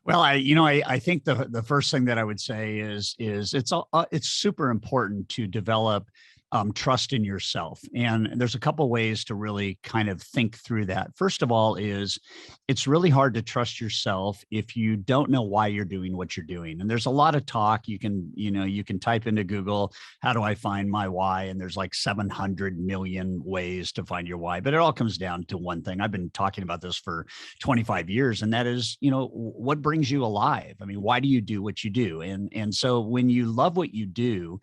Well, I think the first thing that I would say is it's super important to develop trust in yourself, and there's a couple ways to really kind of think through that. First of all, is it's really hard to trust yourself if you don't know why you're doing what you're doing. And there's a lot of talk. You can type into Google, how do I find my why? And there's like 700 million ways to find your why, but it all comes down to one thing. I've been talking about this for 25 years, and that is, what brings you alive? I mean, why do you do what you do? And so when you love what you do,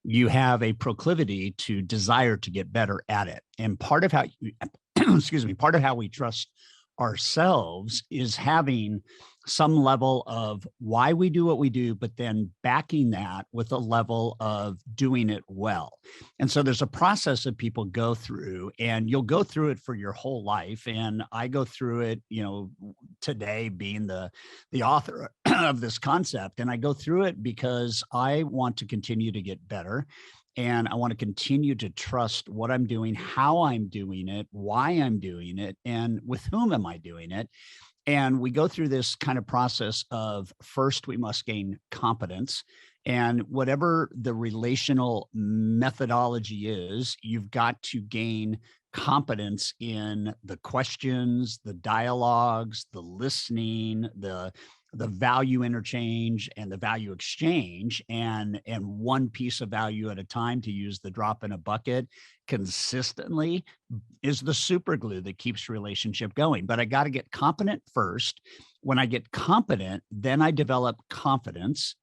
you have a proclivity to desire to get better at it. And part of how you, excuse me, part of how we trust ourselves is having some level of why we do what we do, but then backing that with a level of doing it well. And so there's a process that people go through, and you'll go through it for your whole life. And I go through it, today being the author of this concept. And I go through it because I want to continue to get better. And I want to continue to trust what I'm doing, how I'm doing it, why I'm doing it, and with whom am I doing it. And we go through this kind of process of, first, we must gain competence. And whatever the relational methodology is, you've got to gain competence in the questions, the dialogues, the listening, the value interchange and the value exchange, and one piece of value at a time, to use the drop in a bucket consistently, is the super glue that keeps relationship going. But I got to get competent first. When I get competent, then I develop confidence.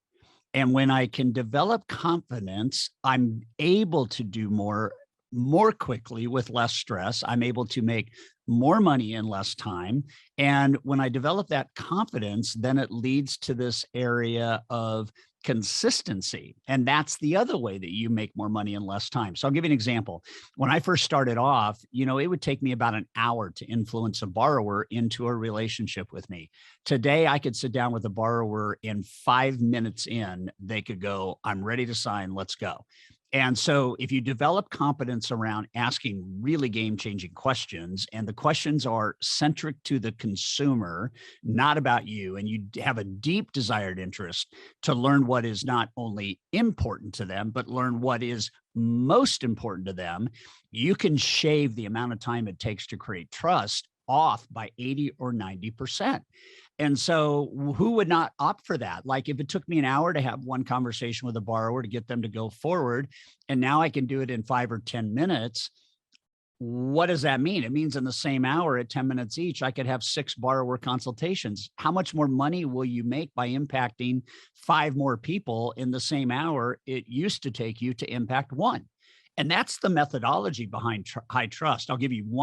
And when I can develop confidence, I'm able to do more quickly with less stress. I'm able to make more money in less time. And when I develop that confidence, then it leads to this area of consistency. And that's the other way that you make more money in less time. So I'll give you an example. When I first started off, it would take me about an hour to influence a borrower into a relationship with me. Today, I could sit down with a borrower, in 5 minutes in, they could go, I'm ready to sign, let's go. And so if you develop competence around asking really game-changing questions, and the questions are centric to the consumer, not about you, and you have a deep desired interest to learn what is not only important to them, but learn what is most important to them, you can shave the amount of time it takes to create trust off by 80 or 90%. And so who would not opt for that? Like, if it took me an hour to have one conversation with a borrower to get them to go forward, and now I can do it in 5 or 10 minutes, what does that mean? It means in the same hour, at 10 minutes each, I could have 6 borrower consultations. How much more money will you make by impacting 5 more people in the same hour it used to take you to impact 1? And that's the methodology behind high trust. I'll give you one